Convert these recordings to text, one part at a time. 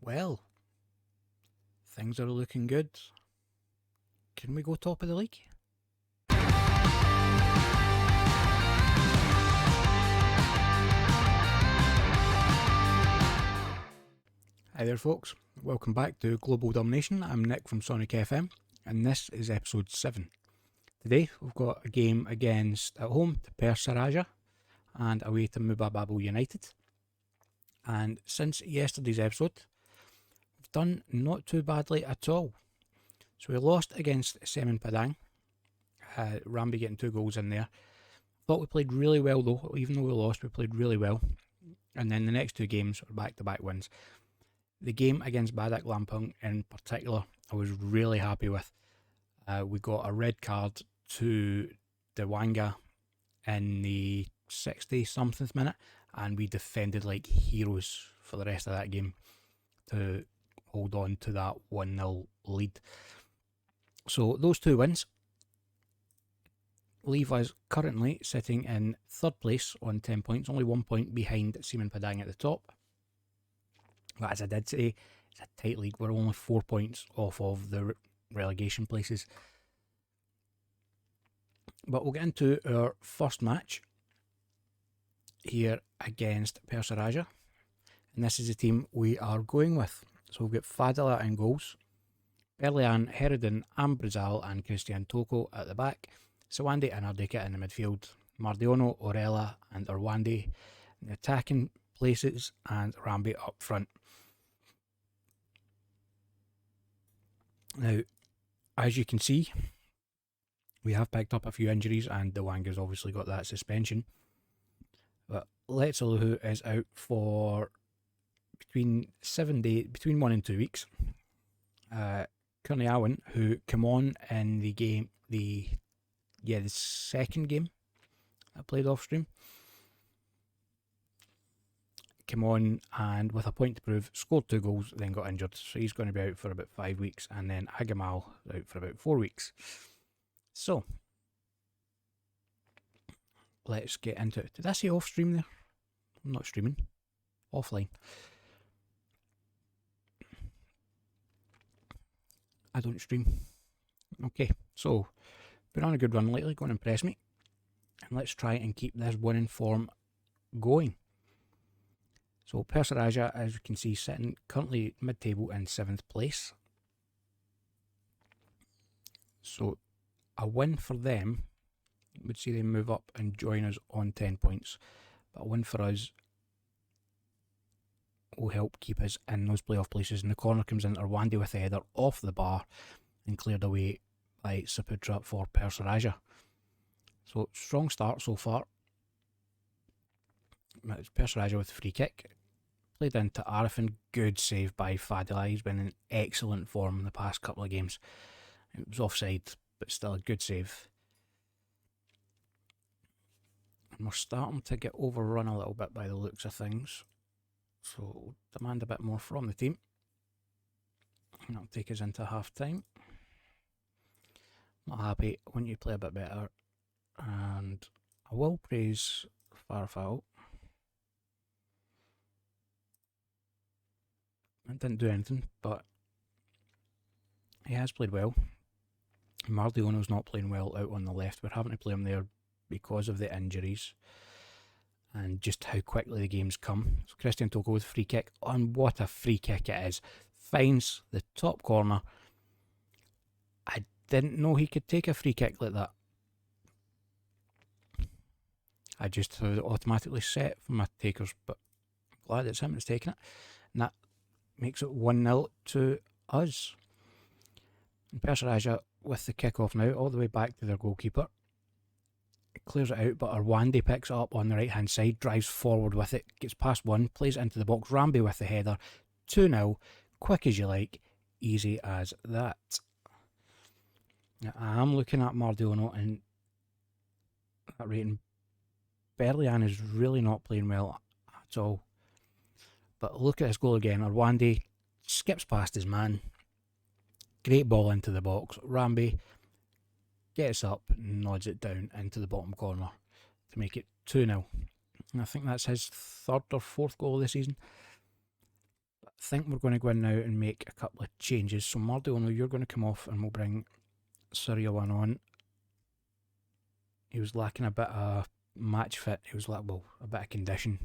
Well, things are looking good. Can we go top of the league? Hi there folks, welcome back to Global Domination. I'm Nick from Sonic FM and this is episode 7. Today we've got a game against at home to Sriwijaya and away to Mubababo United. And since yesterday's episode, we've done not too badly at all. So we lost against Semen Padang, Rambi getting 2 goals in there. Thought we played really well though, even though we lost, we played really well. And then the next 2 games were back-to-back wins. The game against Badak Lampung in particular, I was really happy with. We got a red card to Dewanga in the 60-something minute, and we defended like heroes for the rest of that game to hold on to that 1-0 lead. So those 2 wins leave us currently sitting in 3rd place on 10 points, only 1 point behind Semen Padang at the top. But as I did say, it's a tight league. We're only 4 points off of the relegation places. But we'll get into our first match here against Sriwijaya. And this is the team we are going with. So we've got Fadila in goals, Berlian, Herodin, Ambrizal and Christian Toko at the back, Sawande and Ardika in the midfield, Mardiono, Orella and Orwande in the attacking places, and Rambi up front. Now, as you can see, we have picked up a few injuries and Dewanga's obviously got that suspension. But Letsaluhu is out for between 1 and 2 weeks. Kurniawan, who came on in the game, the second game I played off stream, came on and with a point to prove, scored 2 goals, then got injured. So he's going to be out for about 5 weeks, and then Agamal out for about 4 weeks. So let's get into it. Did I say off stream there? I'm not streaming. Offline. I don't stream. Okay, so been on a good run lately, going to impress me. And let's try and keep this winning form going. So Sriwijaya, as you can see, sitting currently mid-table in 7th place. So a win for them would see them move up and join us on 10 points. But a win for us will help keep us in those playoff places. And the corner comes in, Orwande with the header off the bar and cleared away by Saputra for Sriwijaya. So strong start so far. It's Sriwijaya with the free kick. Played into Arifin, good save by Fadila. He's been in excellent form in the past couple of games. It was offside, but still a good save. And we're starting to get overrun a little bit by the looks of things. So we'll demand a bit more from the team. And that'll take us into half time. Not happy when you play a bit better. And I will praise Farfal. It didn't do anything, but he has played well. Mardiono's not playing well out on the left. We're having to play him there because of the injuries and just how quickly the games come. So Christian Toko with free kick, and what a free kick it is. Finds the top corner. I didn't know he could take a free kick like that. I just had it automatically set for my takers, but I'm glad it's him that's taking it. And that makes it 1-0 to us. And Sriwijaya with the kick-off now, all the way back to their goalkeeper. Clears it out, but Orwande picks it up on the right-hand side, drives forward with it, gets past one, plays it into the box, Rambi with the header, 2-0, quick as you like, easy as that. Now, I am looking at Mardiono and that rating. Berlian is really not playing well at all. But look at his goal again. Orwande skips past his man. Great ball into the box. Rambi gets up, nods it down into the bottom corner to make it 2-0. And I think that's his 3rd or 4th goal this season. think we're going to go in now and make a couple of changes. So Mardiono, you're going to come off and we'll bring Sriwijaya on. He was lacking a bit of match fit. He was like, well, a bit of condition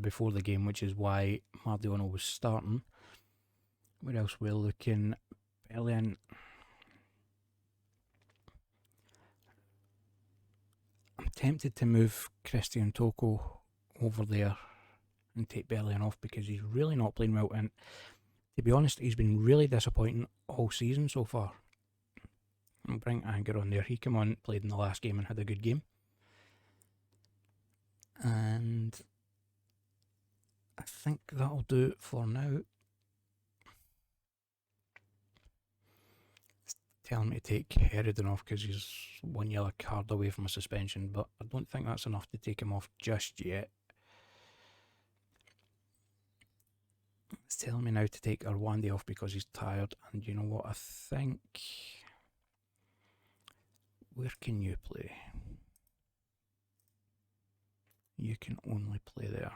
before the game, which is why Mardiono was starting. Where else we're looking? Bellion. I'm tempted to move Christian Toko over there and take Bellion off because he's really not playing well, and to be honest, he's been really disappointing all season so far. I'll bring Anger on there. He came on, played in the last game and had a good game. And I think that'll do it for now. It's telling me to take Sheridan off because he's 1 yellow card away from a suspension, but I don't think that's enough to take him off just yet. It's telling me now to take Arwandi off because he's tired, and you know what, I think... Where can you play? You can only play there.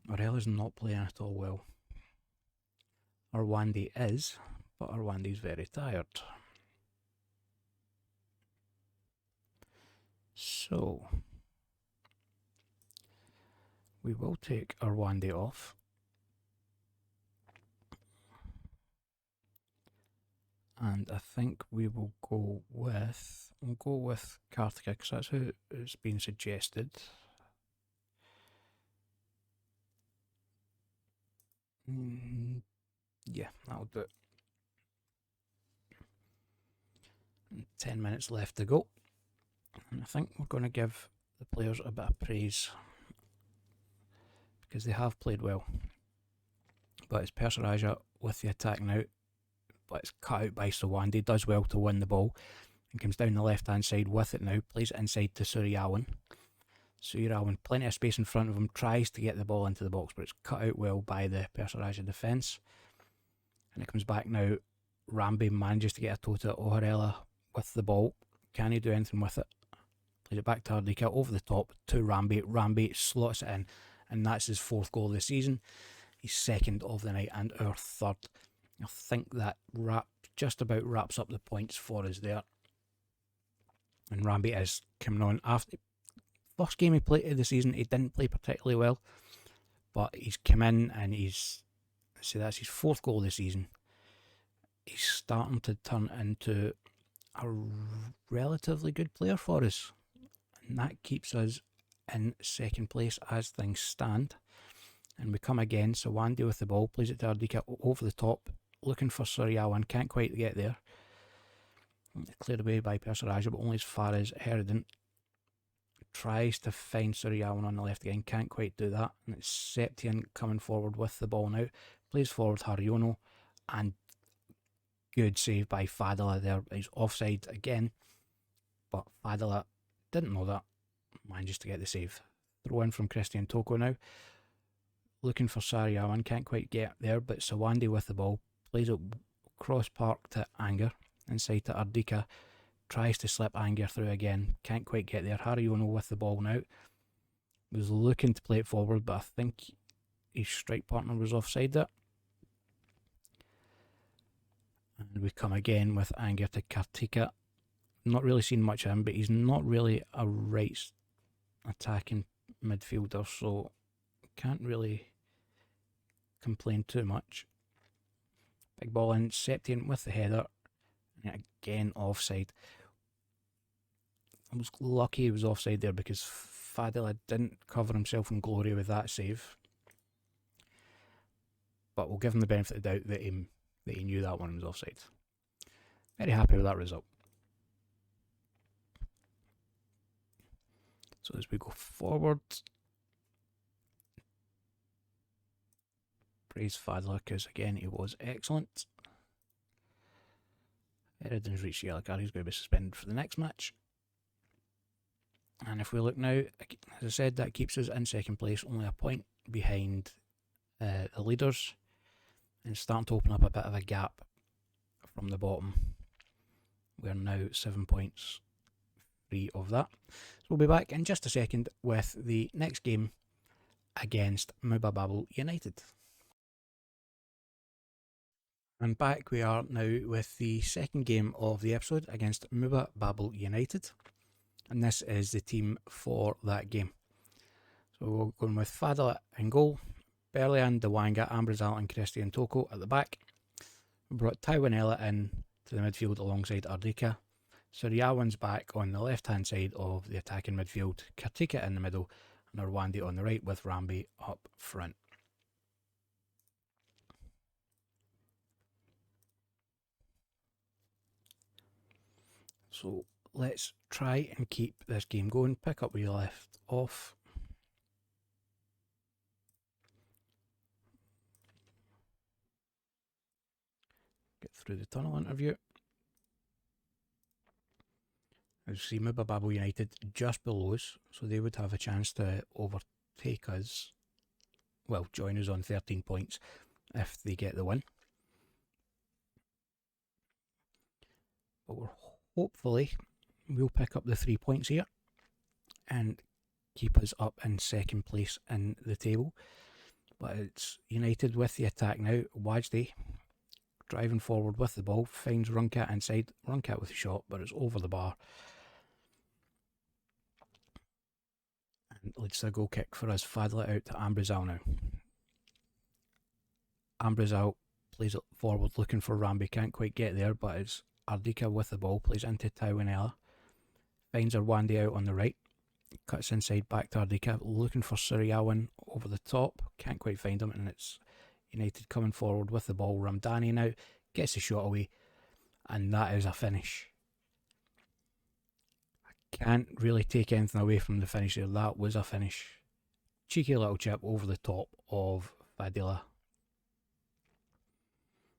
Morella's not playing at all well. Arwandi is, but Arwandi's very tired. So, we will take Arwandi off. And I think we will go with, Kartika because that's who it's been suggested. Yeah, that'll do it. 10 minutes left to go. And I think we're going to give the players a bit of praise because they have played well. But it's Sriwijaya with the attack now, but it's cut out by Sawandi. Does well to win the ball and comes down the left hand side with it now. Plays it inside to Sriwijaya. Sriwijaya, plenty of space in front of him, tries to get the ball into the box, but it's cut out well by the Sriwijaya defence. And it comes back now. Rambi manages to get a toe to Oharela with the ball. Can he do anything with it? Plays it back to Ardika over the top to Rambi. Rambi slots it in, and that's his 4th goal of the season. He's 2nd of the night and our 3rd. I think that just about wraps up the points for us there. And Rambi is coming on after first game he played of the season. He didn't play particularly well, but he's come in and that's his 4th goal of the season. He's starting to turn into a relatively good player for us, and that keeps us in 2nd place as things stand. And we come again, Sawandi with the ball, plays it to Ardika over the top, looking for Sriwijaya and can't quite get there. Cleared away by Sriwijaya, but only as far as Sheridan. Tries to find Sriwijaya on the left again, can't quite do that. And it's Septian coming forward with the ball now. Plays forward Haryono, and good save by Fadila there. He's offside again, but Fadila didn't know that. Manages to get the save. Throw in from Christian Toko now. Looking for Sriwijaya, can't quite get there, but Sawandi with the ball. Plays it cross park to Anger. Inside to Ardika. Tries to slip Anger through again. Can't quite get there. Haryono with the ball now. Was looking to play it forward, but I think his strike partner was offside there. And we come again with Anger to Kartika. Not really seen much of him, but he's not really a right attacking midfielder, so can't really complain too much. Big ball in, Septian with the header, and again offside. I was lucky he was offside there because Fadila didn't cover himself in glory with that save. But we'll give him the benefit of the doubt that he knew that one was offside. Very happy with that result. So as we go forward, praise Fadila because again he was excellent. Sheridan's reached the yellow card, he's going to be suspended for the next match. And if we look now, as I said, that keeps us in 2nd place, only a point behind the leaders, and starting to open up a bit of a gap from the bottom. We're now 7 points free of that. So we'll be back in just a second with the next game against Mubababel United. And back we are now with the second game of the episode against Mubababel United. And this is the team for that game. So we're going with Fadala in goal, Berlian, Dewanga, Ambrizal and Christian Toko at the back. We brought Taiwanella in to the midfield alongside Ardika. Suryawan's back on the left hand side of the attacking midfield, Kartika in the middle and Arwandi on the right with Rambi up front. So let's try and keep this game going, pick up where you left off. Get through the tunnel interview. As you see, Mubababel United just below us, so they would have a chance to overtake us, well, join us on 13 points if they get the win. But hopefully we'll pick up the 3 points here and keep us up in second place in the table. But it's United with the attack now. Wajdi driving forward with the ball, finds Runcat inside. Runcat with a shot, but it's over the bar. And leads to a goal kick for us. Fadla out to Ambrizal now. Ambrizal plays it forward looking for Rambi. Can't quite get there, but it's Ardika with the ball. Plays into Taiwanella. Finds Arwandi out on the right. Cuts inside back to Ardika. Looking for Suryawan over the top. Can't quite find him, and it's United coming forward with the ball. Ramdani now gets the shot away, and that is a finish. I can't really take anything away from the finish there. That was a finish. Cheeky little chip over the top of Fadila,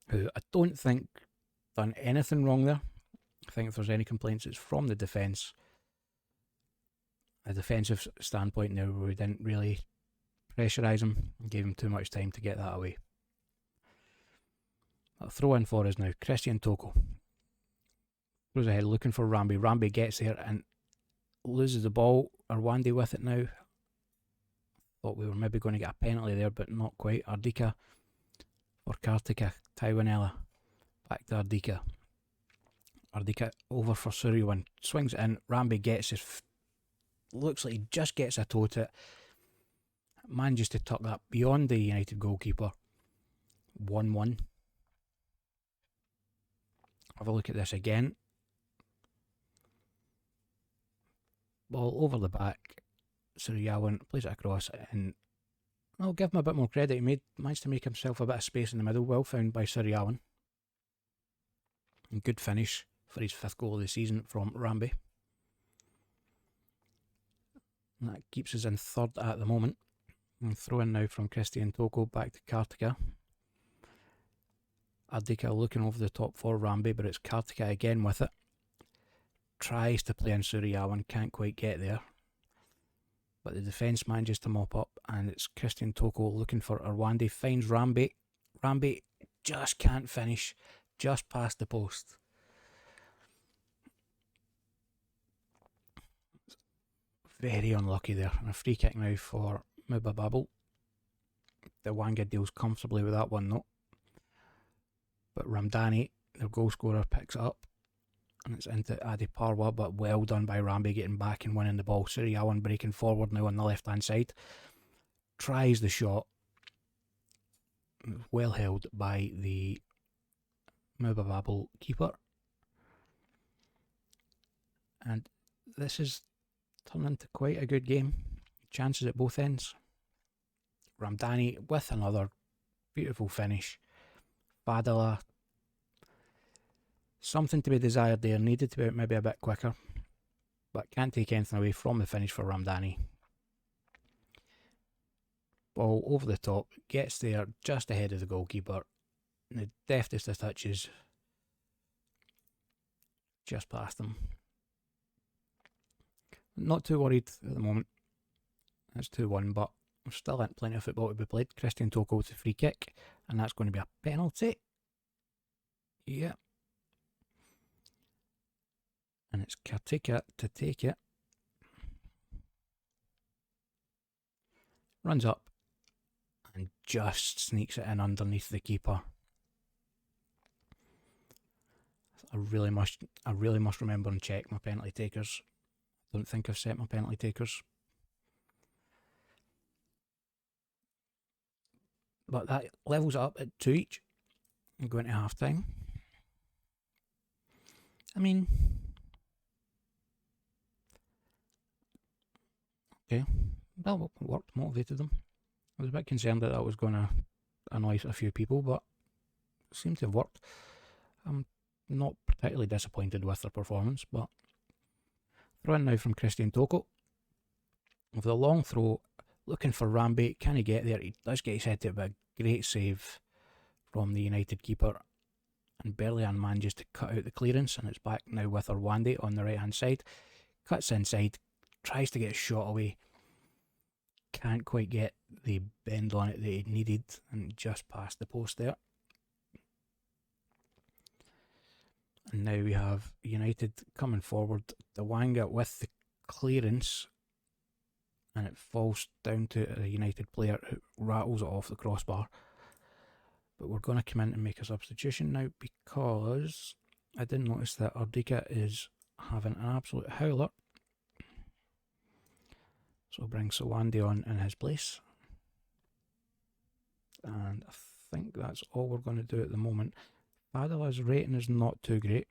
who I don't think done anything wrong there. I think if there's any complaints, it's from the defence. A defensive standpoint there where we didn't really pressurise him and gave him too much time to get that away. I'll throw in for us now. Christian Toko goes ahead looking for Rambi. Rambi gets there and loses the ball. Arwandi with it now. Thought we were maybe going to get a penalty there, but not quite. Ardika for Kartika. Taiwanella back to Ardika. Ardika over for Suryawan. Swings it in. Rambi gets his. Looks like he just gets a toe to it. Manages to tuck that beyond the United goalkeeper. 1-1. Have a look at this again. Ball over the back. Suryawan plays it across, and I'll give him a bit more credit. He managed to make himself a bit of space in the middle. Well found by Suryawan. And good finish for his 5th goal of the season from Rambi. And that keeps us in 3rd at the moment. And throw in now from Christian Toko back to Kartika. Ardika looking over the top for Rambi, but it's Kartika again with it. Tries to play in Suryawan, can't quite get there. But the defence manages to mop up, and it's Christian Toko looking for Arwandi. Finds Rambi. Rambi just can't finish, just past the post. Very unlucky there. And a free kick now for Mubababel. Dewanga deals comfortably with that one though. But Ramdani, their goal scorer, picks it up. And it's into Adi Parwa, but well done by Rambi getting back and winning the ball. Suryawan breaking forward now on the left hand side. Tries the shot. Well held by the Mubababel keeper. And this is turning into quite a good game. Chances at both ends. Ramdani with another beautiful finish. Fadala, something to be desired there. Needed to be maybe a bit quicker, but can't take anything away from the finish for Ramdani. Ball over the top, gets there just ahead of the goalkeeper. The deftest of touches, just past him. Not too worried at the moment. It's 2-1, but there's still plenty of football to be played. Christian Toko with a free kick, and that's going to be a penalty. Yeah. It's Kartika to take it. Runs up and just sneaks it in underneath the keeper. I really must remember and check my penalty takers. Don't think I've set my penalty takers. But that levels it up at 2 each. I'm going to half time. I mean, okay, that worked, motivated them. I was a bit concerned that was going to annoy a few people, but it seemed to have worked. I'm not particularly disappointed with their performance, but throw in now from Christian Toko. With a long throw, looking for Rambe. Can he get there? He does get his head to it, but a great save from the United keeper. And Berlian manages to cut out the clearance, and it's back now with Rwande on the right hand side. Cuts inside, tries to get a shot away. Can't quite get the bend on it that he needed, and just past the post there. And now we have United coming forward. Dawanga with the clearance, and it falls down to a United player who rattles it off the crossbar. But we're going to come in and make a substitution now, because I didn't notice that Ardika is having an absolute howler. So bring Sawande on in his place. And I think that's all we're going to do at the moment. Fadila's rating is not too great.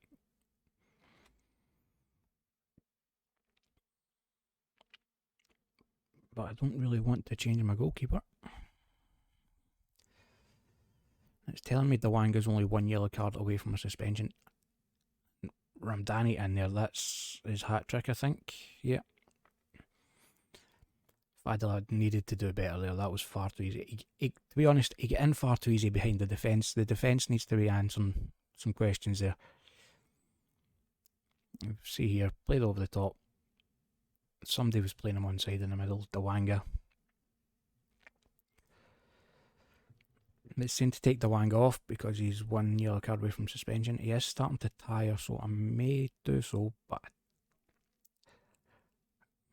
But I don't really want to change my goalkeeper. It's telling me Dawanga's only 1 yellow card away from a suspension. Ramdani in there, that's his hat trick, I think. Yeah. Fadila needed to do better there, that was far too easy. To be honest, he got in far too easy behind the defence. The defence needs to be answering some questions there. See here, played over the top. Somebody was playing him onside in the middle, Dawanga. It's saying to take Dawanga off because he's 1 yellow card away from suspension. He is starting to tire, so I may do so, but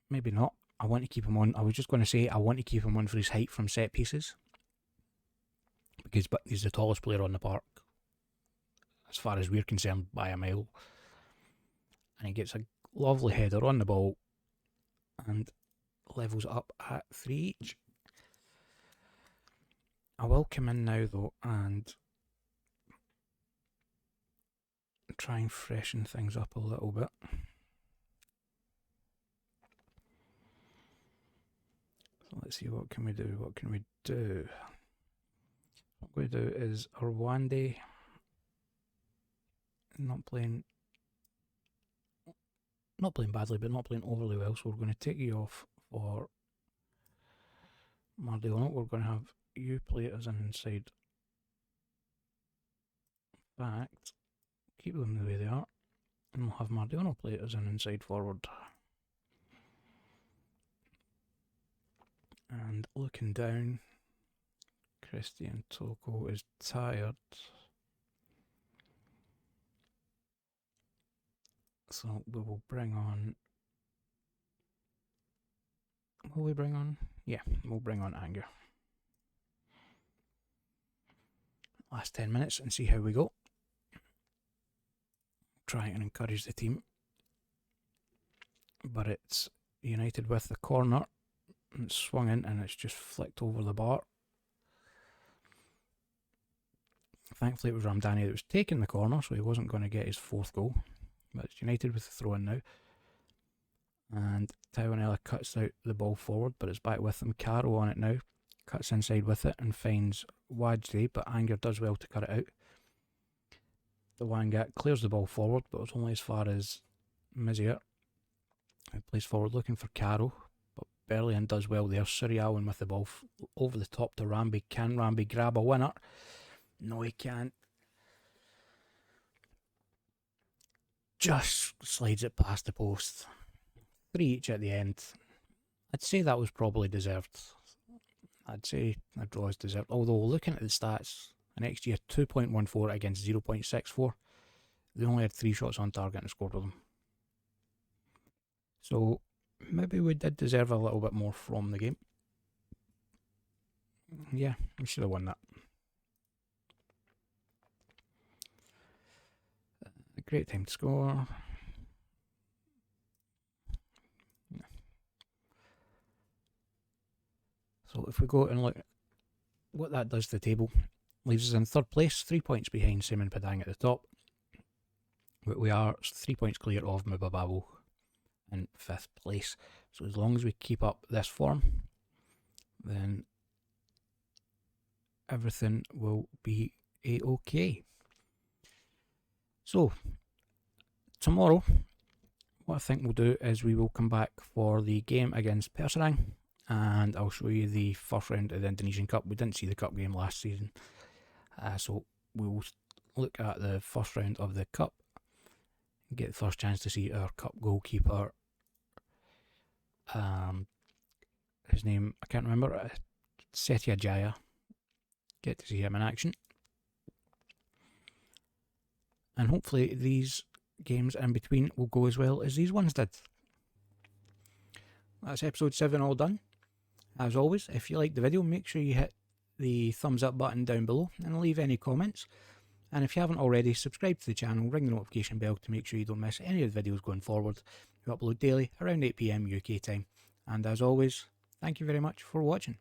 maybe not. I want to keep him on. I was just going to say I want to keep him on for his height from set pieces, because he's the tallest player on the park, as far as we're concerned, by a mile. And he gets a lovely header on the ball and levels up at 3 each. I will come in now though and try and freshen things up a little bit. So let's see, what can we do? What can we do? What we're going to do is Rwande not playing badly, but not playing overly well. So we're going to take you off for Mardiono. We're going to have you play as an inside back, keep them the way they are, and we'll have Mardiono play as an inside forward. And looking down, Christian Toko is tired, so we will bring on. Will we bring on? Yeah, we'll bring on Anger. Last 10 minutes and see how we go. Try and encourage the team. But it's United with the corner. It's swung in and it's just flicked over the bar. Thankfully it was Ramdani that was taking the corner, so he wasn't going to get his 4th goal. But it's United with the throw in now. And Taiwanella cuts out the ball forward, but it's back with him. Caro on it now. Cuts inside with it and finds Wajdi, but Anger does well to cut it out. The Wanga clears the ball forward, but it's only as far as Mizier. He plays forward looking for Caro, but Berlian does well there. Suriawan with the ball over the top to Rambi. Can Rambi grab a winner? No, he can't. Just slides it past the post. 3 each at the end. I'd say that was probably deserved. I'd say a draw is deserved. Although looking at the stats, an XG of 2.14 against 0.64. They only had 3 shots on target and scored with them. So maybe we did deserve a little bit more from the game. Yeah, we should have won that. A great time to score. So if we go and look what that does to the table, leaves us in third place, 3 points behind Semen Padang at the top. But we are 3 points clear of Mubababo in 5th place. So as long as we keep up this form, then everything will be a-okay. So tomorrow, what I think we'll do is we will come back for the game against Persarang, and I'll show you the first round of the Indonesian Cup. We didn't see the cup game last season, so we'll look at the first round of the cup, get the first chance to see our cup goalkeeper. His name, I can't remember, Sriwijaya. Get to see him in action. And hopefully these games in between will go as well as these ones did. That's episode 7 all done. As always, if you liked the video, make sure you hit the thumbs up button down below and leave any comments. And if you haven't already, subscribe to the channel, ring the notification bell to make sure you don't miss any of the videos going forward. We upload daily around 8 PM UK time. And as always, thank you very much for watching.